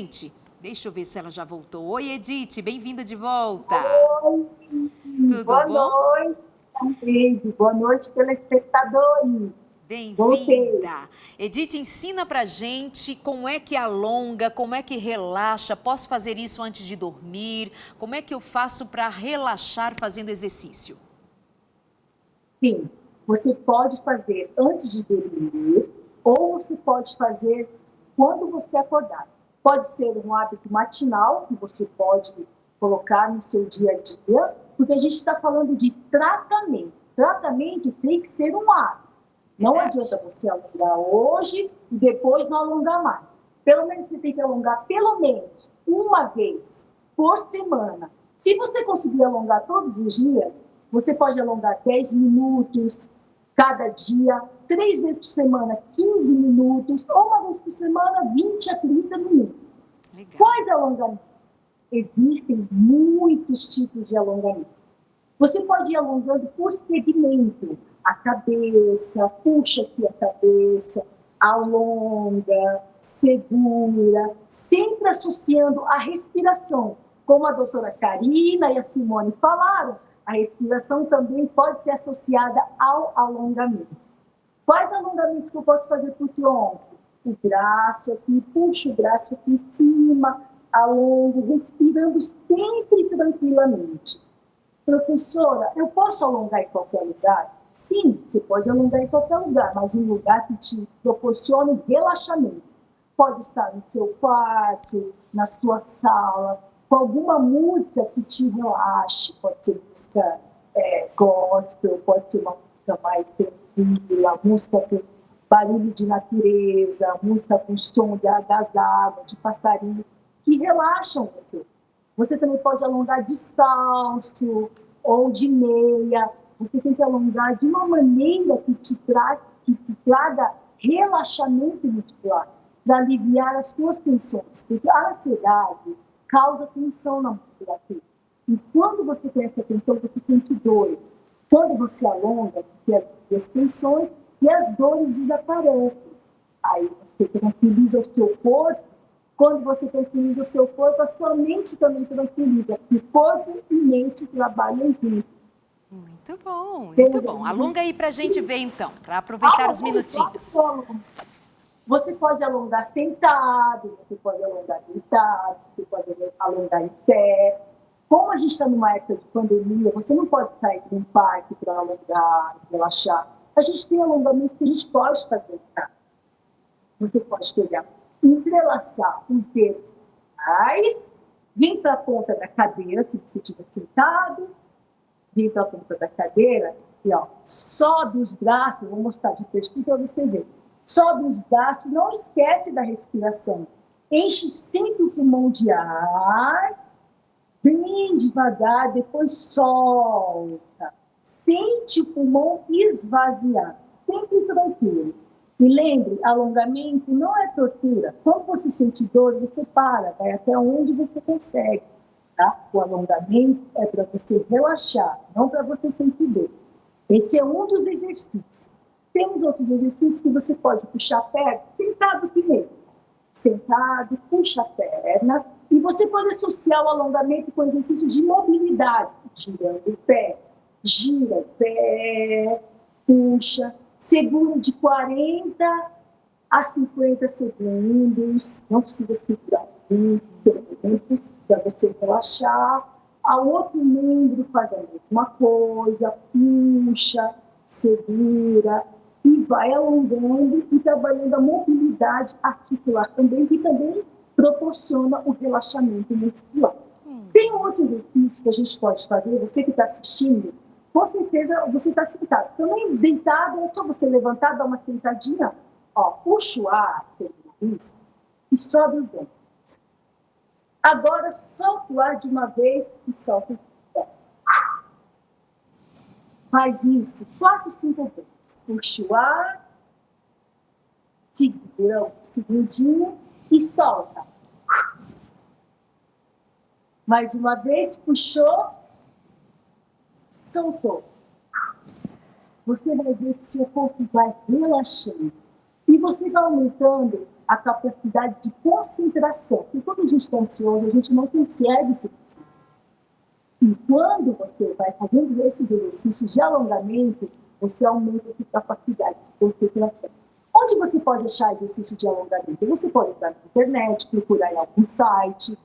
Deixa eu ver se ela já voltou. Oi, Edith, bem-vinda de volta. Oi, tudo boa bom? Noite, Andrei. Boa noite, telespectadores. Bem-vinda. Edith, ensina pra gente como é que alonga, como é que relaxa. Posso fazer isso antes de dormir? Como é que eu faço para relaxar fazendo exercício? Sim, você pode fazer antes de dormir ou você pode fazer quando você acordar. Pode ser um hábito matinal, que você pode colocar no seu dia a dia, porque a gente está falando de tratamento. Tratamento tem que ser um hábito. Não adianta você alongar hoje e depois não alongar mais. Pelo menos você tem que alongar pelo menos uma vez por semana. Se você conseguir alongar todos os dias, você pode alongar 10 minutos cada dia, 3 vezes por semana, 15 minutos, ou uma vez por semana, 20 a 30 minutos. Legal. Quais alongamentos? Existem muitos tipos de alongamentos. Você pode ir alongando por segmento. A cabeça, puxa aqui a cabeça, alonga, segura, sempre associando a respiração. Como a doutora Karina e a Simone falaram, a respiração também pode ser associada ao alongamento. Quais alongamentos que eu posso fazer para o tronco? O braço aqui, puxo o braço aqui em cima, alongo, respirando sempre tranquilamente. Professora, eu posso alongar em qualquer lugar? Sim, você pode alongar em qualquer lugar, mas um lugar que te proporcione relaxamento. Pode estar no seu quarto, na sua sala, com alguma música que te relaxe. Pode ser música gospel, pode ser uma música mais tranquila, música com barulho de natureza, música com som das águas, de passarinho, que relaxam você. Você também pode alongar descalço ou de meia. Você tem que alongar de uma maneira que te traga relaxamento muscular, para aliviar as suas tensões. Porque a ansiedade causa tensão na musculatura. E quando você tem essa tensão, você sente dores. Quando você alonga, você alivia as tensões e as dores desaparecem. Aí você tranquiliza o seu corpo. Quando você tranquiliza o seu corpo, a sua mente também tranquiliza. Porque corpo e mente trabalham juntos. Muito bom, muito bom. Alonga aí pra gente ver então, para aproveitar os minutinhos. Você pode alongar sentado, você pode alongar deitado, você pode alongar em pé. Como a gente está numa época de pandemia, você não pode sair de um parque para alongar, relaxar. A gente tem alongamento que a gente pode fazer em casa. Você pode pegar, entrelaçar os dedos atrás, vir para a ponta da cadeira, se você estiver sentado, vir para a ponta da cadeira e sobe os braços, vou mostrar de perto para você ver. Sobe os braços, não esquece da respiração. Enche sempre o pulmão de ar, bem devagar, depois solta. Sente o pulmão esvaziar, sempre tranquilo. E lembre, alongamento não é tortura. Quando você sente dor, você para, vai até onde você consegue. Tá? O alongamento é para você relaxar, não para você sentir dor. Esse é um dos exercícios. Temos outros exercícios que você pode puxar a perna, sentado primeiro. Sentado, puxa a perna. E você pode associar o alongamento com exercícios de mobilidade. Girando o pé, gira o pé, puxa. Segura de 40 a 50 segundos. Não precisa segurar muito tempo para você relaxar. A outro membro faz a mesma coisa. Puxa, segura. E vai alongando e trabalhando a mobilidade articular também, que também proporciona o relaxamento muscular. Tem um outro exercício que a gente pode fazer, você que está assistindo, com certeza você está sentado. Também deitado, é só você levantar, dar uma sentadinha, puxa o ar pelo nariz e sobe os ombros. Agora solta o ar de uma vez e solta o ar. Faz isso 4, 5 vezes. Puxa o ar, segura um segundinho e solta. Mais uma vez, puxou, soltou. Você vai ver que seu corpo vai relaxando. E você vai aumentando a capacidade de concentração. Porque quando a gente está ansioso, a gente não consegue se concentrar. E quando você vai fazendo esses exercícios de alongamento, você aumenta essa capacidade de concentração. Onde você pode achar exercício de alongamento? Você pode entrar na internet, procurar em algum site,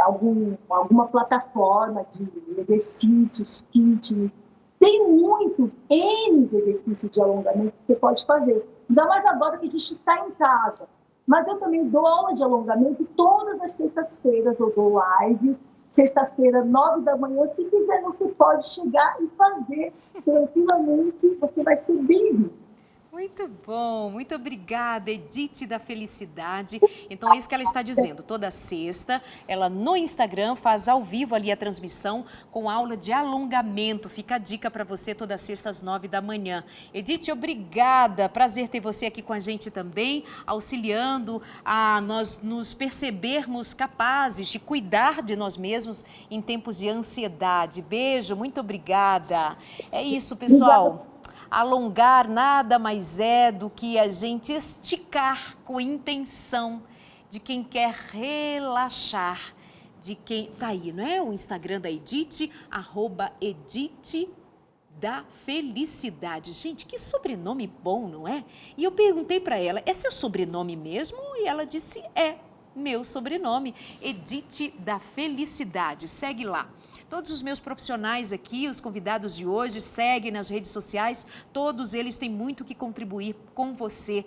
alguma plataforma de exercícios, fitness. Tem muitos N exercícios de alongamento que você pode fazer. Ainda mais agora que a gente está em casa. Mas eu também dou aulas de alongamento todas as sextas-feiras, eu dou live, sexta-feira, 9 da manhã. Se quiser, você pode chegar e fazer tranquilamente, você vai ser bem-vindo. Muito bom, muito obrigada, Edith da Felicidade. Então é isso que ela está dizendo, toda sexta ela no Instagram faz ao vivo ali a transmissão com aula de alongamento. Fica a dica para você toda sexta às 9 da manhã. Edith, obrigada, prazer ter você aqui com a gente também, auxiliando a nós nos percebermos capazes de cuidar de nós mesmos em tempos de ansiedade. Beijo, muito obrigada. É isso, pessoal. Alongar nada mais é do que a gente esticar com intenção de quem quer relaxar, de quem... Tá aí, não é? O Instagram da Edith, @Edith da Felicidade. Gente, que sobrenome bom, não é? E eu perguntei para ela, é seu sobrenome mesmo? E ela disse, é meu sobrenome, Edith da Felicidade. Segue lá. Todos os meus profissionais aqui, os convidados de hoje, seguem nas redes sociais. Todos eles têm muito que contribuir com você.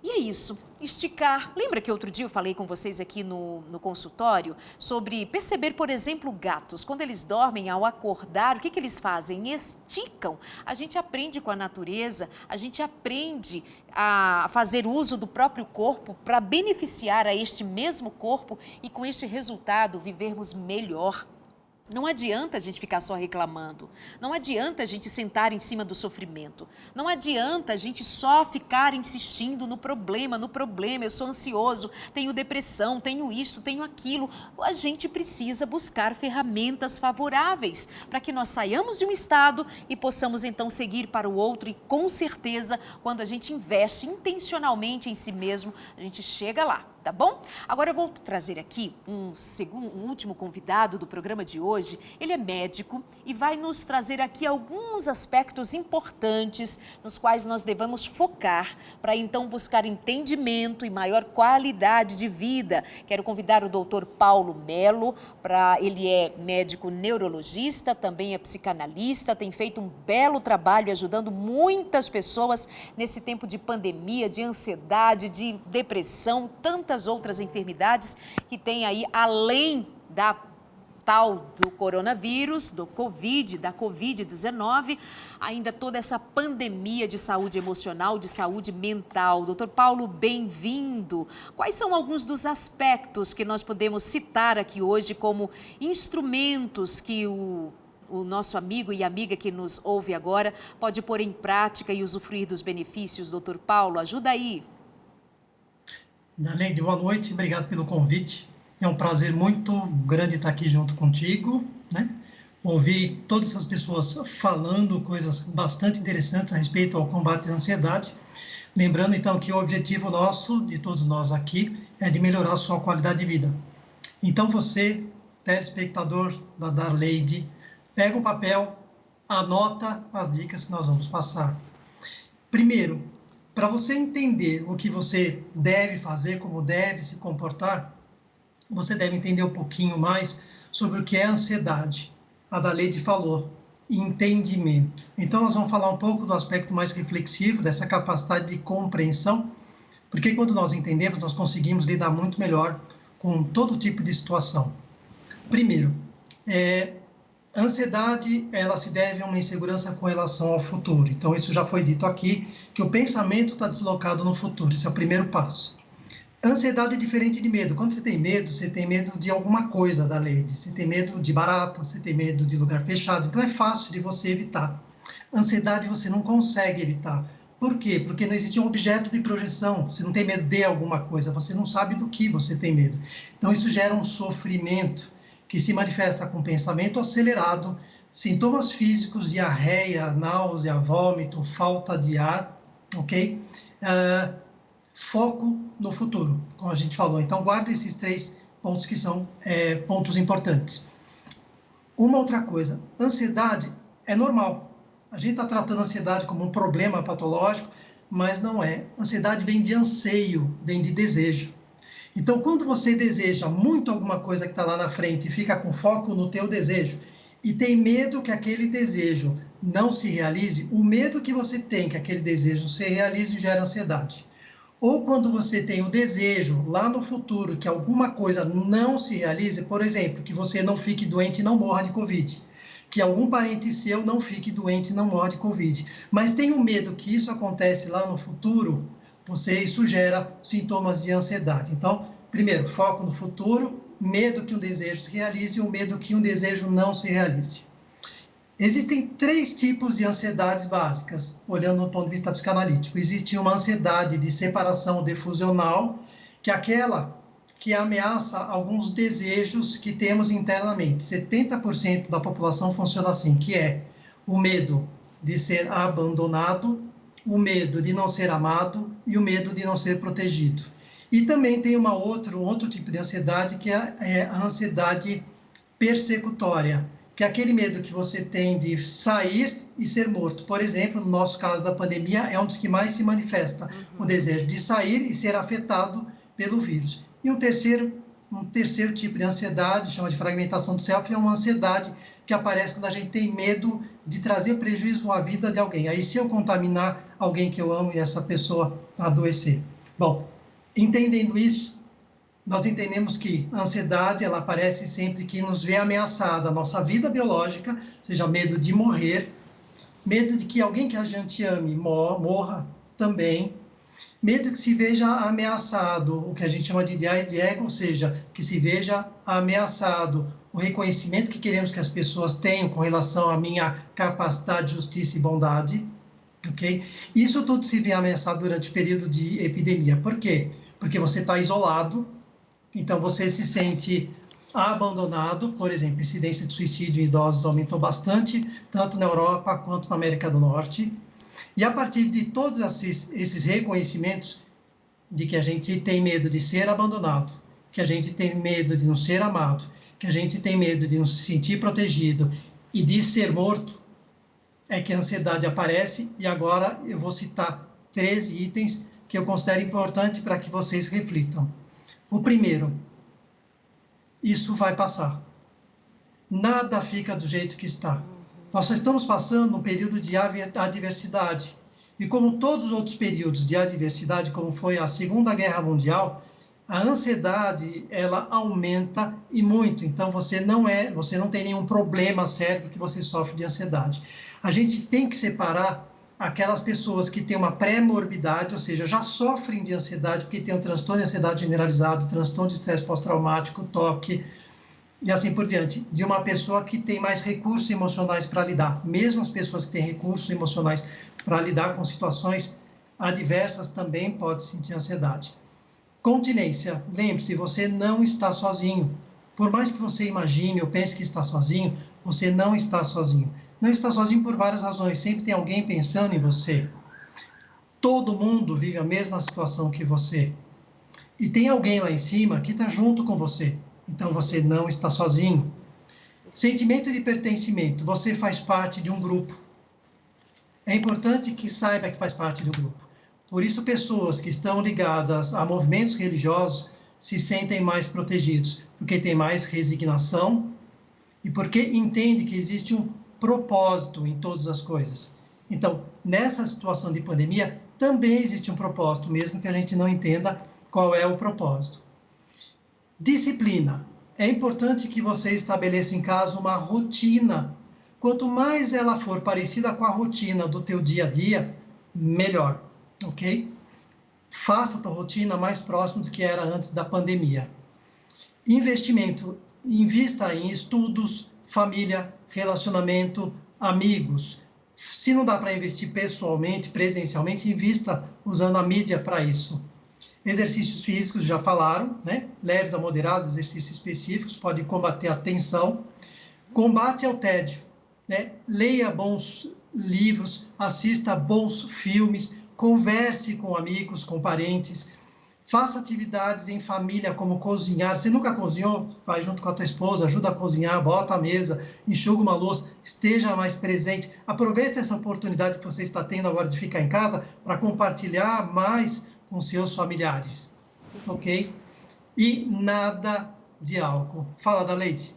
E é isso, esticar. Lembra que outro dia eu falei com vocês aqui no consultório sobre perceber, por exemplo, gatos. Quando eles dormem, ao acordar, o que eles fazem? Esticam. A gente aprende com a natureza, a gente aprende a fazer uso do próprio corpo para beneficiar a este mesmo corpo e com este resultado vivermos melhor. Não adianta a gente ficar só reclamando, não adianta a gente sentar em cima do sofrimento, não adianta a gente só ficar insistindo no problema, eu sou ansioso, tenho depressão, tenho isso, tenho aquilo. A gente precisa buscar ferramentas favoráveis para que nós saiamos de um estado e possamos então seguir para o outro e com certeza, quando a gente investe intencionalmente em si mesmo, a gente chega lá. Tá bom? Agora eu vou trazer aqui um último convidado do programa de hoje. Ele é médico e vai nos trazer aqui alguns aspectos importantes nos quais nós devemos focar para então buscar entendimento e maior qualidade de vida. Quero convidar o Dr. Paulo Melo, ele é médico neurologista, também é psicanalista, tem feito um belo trabalho ajudando muitas pessoas nesse tempo de pandemia, de ansiedade, de depressão, tantas outras enfermidades que tem aí, além da tal do coronavírus, da Covid-19, ainda toda essa pandemia de saúde emocional, de saúde mental. Doutor Paulo, bem-vindo. Quais são alguns dos aspectos que nós podemos citar aqui hoje como instrumentos que o nosso amigo e amiga que nos ouve agora pode pôr em prática e usufruir dos benefícios? Doutor Paulo, ajuda aí. Darleide, boa noite, obrigado pelo convite. É um prazer muito grande estar aqui junto contigo, né? Ouvir todas essas pessoas falando coisas bastante interessantes a respeito ao combate à ansiedade. Lembrando, então, que o objetivo nosso, de todos nós aqui, é de melhorar a sua qualidade de vida. Então, você, telespectador da Darleide, pega um papel, anota as dicas que nós vamos passar. Primeiro, para você entender o que você deve fazer, como deve se comportar, você deve entender um pouquinho mais sobre o que é ansiedade. A Darleide falou, entendimento. Então, nós vamos falar um pouco do aspecto mais reflexivo, dessa capacidade de compreensão, porque quando nós entendemos, nós conseguimos lidar muito melhor com todo tipo de situação. Primeiro, a ansiedade, ela se deve a uma insegurança com relação ao futuro. Então, isso já foi dito aqui, que o pensamento está deslocado no futuro. Esse é o primeiro passo. Ansiedade é diferente de medo. Quando você tem medo de alguma coisa, Darleide. Você tem medo de barata, você tem medo de lugar fechado. Então, é fácil de você evitar. Ansiedade você não consegue evitar. Por quê? Porque não existe um objeto de projeção. Você não tem medo de alguma coisa, você não sabe do que você tem medo. Então, isso gera um sofrimento que se manifesta com pensamento acelerado, sintomas físicos, diarreia, náusea, vômito, falta de ar, ok? Foco no futuro, como a gente falou. Então, guarda esses 3 pontos que são pontos importantes. Uma outra coisa, ansiedade é normal. A gente está tratando a ansiedade como um problema patológico, mas não é. Ansiedade vem de anseio, vem de desejo. Então, quando você deseja muito alguma coisa que está lá na frente e fica com foco no teu desejo e tem medo que aquele desejo não se realize, o medo que você tem que aquele desejo se realize gera ansiedade. ou quando você tem o desejo lá no futuro que alguma coisa não se realize, por exemplo, que você não fique doente e não morra de Covid, que algum parente seu não fique doente e não morra de Covid, mas tem um medo que isso acontece lá no futuro, isso gera sintomas de ansiedade. Então, primeiro, foco no futuro, medo que um desejo se realize e o medo que um desejo não se realize. Existem 3 tipos de ansiedades básicas, olhando do ponto de vista psicanalítico. Existe uma ansiedade de separação defusional, que é aquela que ameaça alguns desejos que temos internamente. 70% da população funciona assim, que é o medo de ser abandonado, o medo de não ser amado e o medo de não ser protegido. E também tem um outro tipo de ansiedade, que é a ansiedade persecutória, que é aquele medo que você tem de sair e ser morto. Por exemplo, no nosso caso da pandemia, é um dos que mais se manifesta, o desejo de sair e ser afetado pelo vírus. E um terceiro tipo de ansiedade, chama de fragmentação do self, é uma ansiedade que aparece quando a gente tem medo de trazer prejuízo à vida de alguém. Aí, se eu contaminar alguém que eu amo e essa pessoa adoecer. Bom, entendendo isso, nós entendemos que a ansiedade, ela aparece sempre que nos vê ameaçada a nossa vida biológica, seja medo de morrer, medo de que alguém que a gente ame morra também, medo que se veja ameaçado, o que a gente chama de ideais de ego, ou seja, que se veja ameaçado o reconhecimento que queremos que as pessoas tenham com relação à minha capacidade, justiça e bondade, ok? Isso tudo se vê ameaçado durante o período de epidemia. Por quê? Porque você está isolado, então você se sente abandonado. Por exemplo, a incidência de suicídio em idosos aumentou bastante, tanto na Europa quanto na América do Norte. E a partir de todos esses reconhecimentos de que a gente tem medo de ser abandonado, que a gente tem medo de não ser amado, que a gente tem medo de não se sentir protegido e de ser morto, é que a ansiedade aparece. E agora eu vou citar 13 itens que eu considero importante para que vocês reflitam. O primeiro, isso vai passar. Nada fica do jeito que está. Nós só estamos passando um período de adversidade. E como todos os outros períodos de adversidade, como foi a Segunda Guerra Mundial, a ansiedade, ela aumenta e muito. Então, você não tem nenhum problema sério porque você sofre de ansiedade. A gente tem que separar aquelas pessoas que têm uma pré-morbidade, ou seja, já sofrem de ansiedade porque tem um transtorno de ansiedade generalizado, transtorno de estresse pós-traumático, TOC, e assim por diante, de uma pessoa que tem mais recursos emocionais para lidar. Mesmo as pessoas que têm recursos emocionais para lidar com situações adversas também podem sentir ansiedade. Continência. Lembre-se, você não está sozinho. Por mais que você imagine ou pense que está sozinho, você não está sozinho. Não está sozinho por várias razões. Sempre tem alguém pensando em você. Todo mundo vive a mesma situação que você. E tem alguém lá em cima que está junto com você. Então, você não está sozinho. Sentimento de pertencimento. Você faz parte de um grupo. É importante que saiba que faz parte de um grupo. Por isso, pessoas que estão ligadas a movimentos religiosos se sentem mais protegidos, porque tem mais resignação e porque entende que existe um propósito em todas as coisas. Então, nessa situação de pandemia, também existe um propósito, mesmo que a gente não entenda qual é o propósito. Disciplina. É importante que você estabeleça em casa uma rotina. Quanto mais ela for parecida com a rotina do teu dia a dia, melhor, ok? Faça a tua rotina mais próxima do que era antes da pandemia. Investimento. Invista em estudos, família, relacionamento, amigos. Se não dá para investir pessoalmente, presencialmente, invista usando a mídia para isso. Exercícios físicos, já falaram, né? Leves a moderados, exercícios específicos, podem combater a tensão. Combate ao tédio, né? Leia bons livros, assista bons filmes, converse com amigos, com parentes, faça atividades em família, como cozinhar. Você nunca cozinhou? Vai junto com a tua esposa, ajuda a cozinhar, bota a mesa, enxuga uma louça, esteja mais presente. Aproveite essa oportunidade que você está tendo agora de ficar em casa para compartilhar mais com seus familiares, ok? E nada de álcool. Fala, Daleide.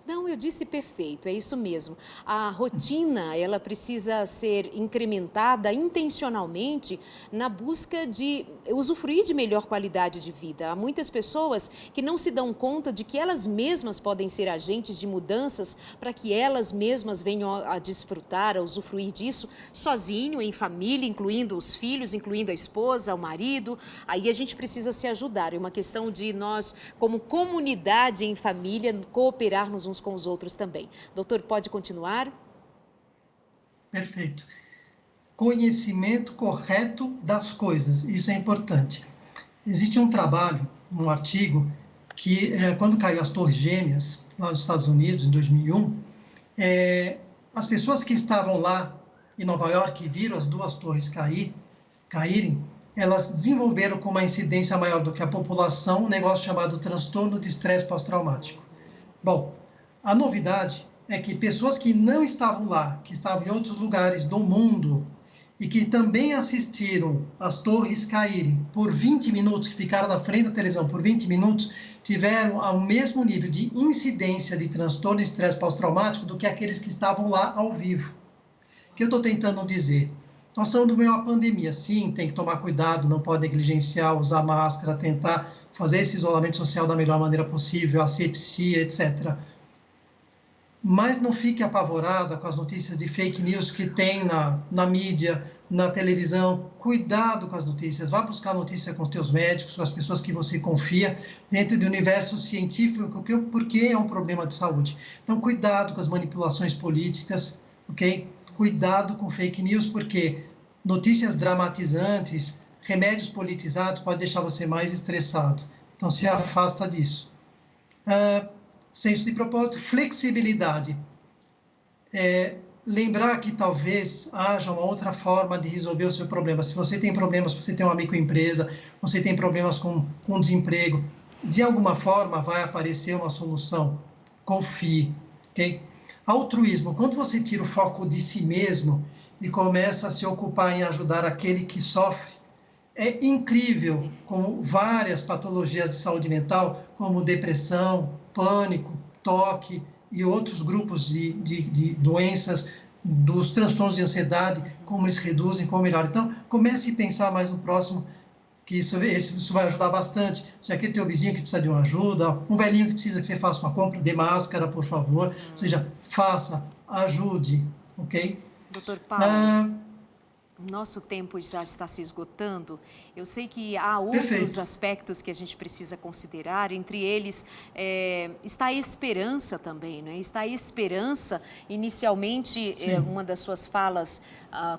Não, eu senhora disse perfeito, é isso mesmo. A rotina, ela precisa ser incrementada intencionalmente na busca de usufruir de melhor qualidade de vida. Há muitas pessoas que não se dão conta de que elas mesmas podem ser agentes de mudanças para que elas mesmas venham a desfrutar, a usufruir disso sozinho, em família, incluindo os filhos, incluindo a esposa, o marido. Aí a gente precisa se ajudar. É uma questão de nós, como comunidade em família, cooperarmos uns com os outros também. Doutor, pode continuar? Perfeito. Conhecimento correto das coisas, isso é importante. Existe um trabalho, um artigo, que quando caiu as Torres Gêmeas, lá nos Estados Unidos, em 2001, as pessoas que estavam lá em Nova York e viram as duas torres caírem, elas desenvolveram com uma incidência maior do que a população um negócio chamado transtorno de estresse pós-traumático. Bom, a novidade é que pessoas que não estavam lá, que estavam em outros lugares do mundo e que também assistiram as torres caírem por 20 minutos, que ficaram na frente da televisão por 20 minutos, tiveram o mesmo nível de incidência de transtorno de estresse pós-traumático do que aqueles que estavam lá ao vivo. O que eu estou tentando dizer? Nós estamos no meio de uma pandemia, sim, tem que tomar cuidado, não pode negligenciar, usar máscara, tentar fazer esse isolamento social da melhor maneira possível, asepsia, etc. Mas não fique apavorada com as notícias de fake news que tem na mídia, na televisão. Cuidado com as notícias, vá buscar notícia com os teus médicos, com as pessoas que você confia, dentro do universo científico, porque é um problema de saúde. Então, cuidado com as manipulações políticas, ok? Cuidado com fake news, porque notícias dramatizantes, remédios politizados podem deixar você mais estressado. Então, se afasta disso. Senso de propósito, flexibilidade. Lembrar que talvez haja uma outra forma de resolver o seu problema. Se você tem problemas, você tem uma microempresa, você tem problemas com desemprego, de alguma forma vai aparecer uma solução. Confie, ok? Altruísmo, quando você tira o foco de si mesmo e começa a se ocupar em ajudar aquele que sofre, é incrível como várias patologias de saúde mental, como depressão, pânico, toque e outros grupos de doenças, dos transtornos de ansiedade, como eles reduzem, como melhoram. Então, comece a pensar mais no próximo, que isso vai ajudar bastante. Se aquele teu vizinho que precisa de uma ajuda, um velhinho que precisa que você faça uma compra de máscara, por favor. Ou seja, faça, ajude, ok? Doutor Paulo, nosso tempo já está se esgotando. Eu sei que há outros aspectos que a gente precisa considerar, entre eles está a esperança também, não é? Está a esperança, inicialmente, uma das suas falas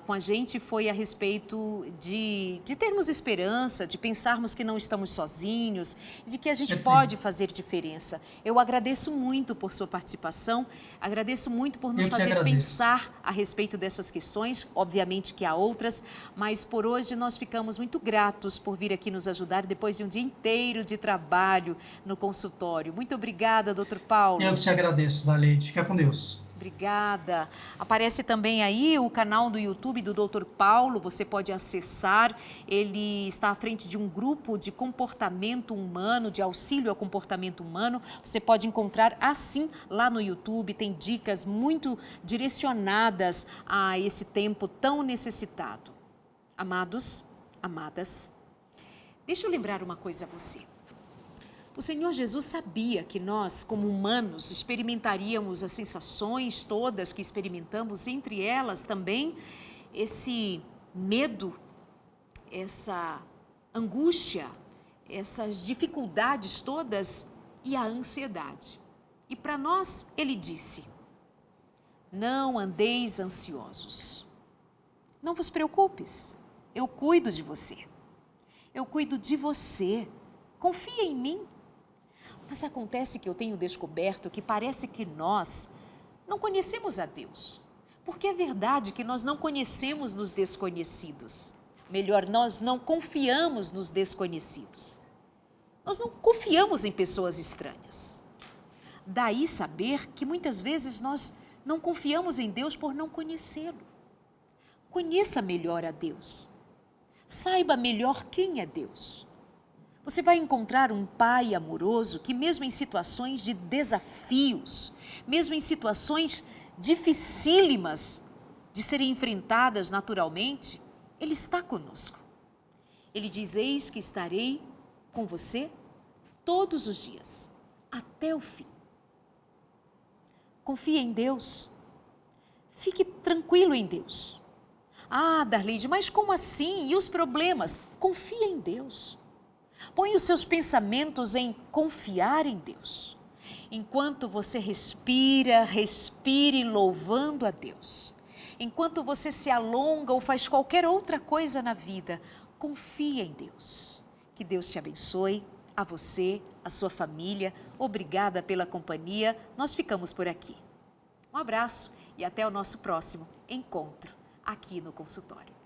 com a gente foi a respeito de termos esperança, de pensarmos que não estamos sozinhos, de que a gente pode fazer diferença. Eu agradeço muito por sua participação, agradeço muito por nos fazer pensar a respeito dessas questões, obviamente que há outras, mas por hoje nós ficamos muito gratos por vir aqui nos ajudar depois de um dia inteiro de trabalho no consultório. Muito obrigada, doutor Paulo. Eu te agradeço, Daleide. Fica com Deus. Obrigada. Aparece também aí o canal do YouTube do Dr. Paulo, você pode acessar. Ele está à frente de um grupo de comportamento humano, de auxílio ao comportamento humano. Você pode encontrar assim lá no YouTube, tem dicas muito direcionadas a esse tempo tão necessitado. Amados, amadas, deixa eu lembrar uma coisa a você. O Senhor Jesus sabia que nós, como humanos, experimentaríamos as sensações todas que experimentamos, entre elas também esse medo, essa angústia, essas dificuldades todas e a ansiedade. E para nós, Ele disse: não andeis ansiosos, não vos preocupes, eu cuido de você, eu cuido de você, confia em mim. Mas acontece que eu tenho descoberto que parece que nós não conhecemos a Deus. Porque é verdade que nós não conhecemos nos desconhecidos. Melhor, nós não confiamos nos desconhecidos. Nós não confiamos em pessoas estranhas. Daí saber que muitas vezes nós não confiamos em Deus por não conhecê-lo. Conheça melhor a Deus. Saiba melhor quem é Deus. Você vai encontrar um pai amoroso que, mesmo em situações de desafios, mesmo em situações dificílimas de serem enfrentadas naturalmente, Ele está conosco. Ele diz: eis que estarei com você todos os dias, até o fim. Confie em Deus. Fique tranquilo em Deus. Ah, Darleide, mas como assim? E os problemas? Confie em Deus. Põe os seus pensamentos em confiar em Deus. Enquanto você respira, respire louvando a Deus. Enquanto você se alonga ou faz qualquer outra coisa na vida, confie em Deus. Que Deus te abençoe, a você, a sua família. Obrigada pela companhia. Nós ficamos por aqui. Um abraço e até o nosso próximo encontro aqui no consultório.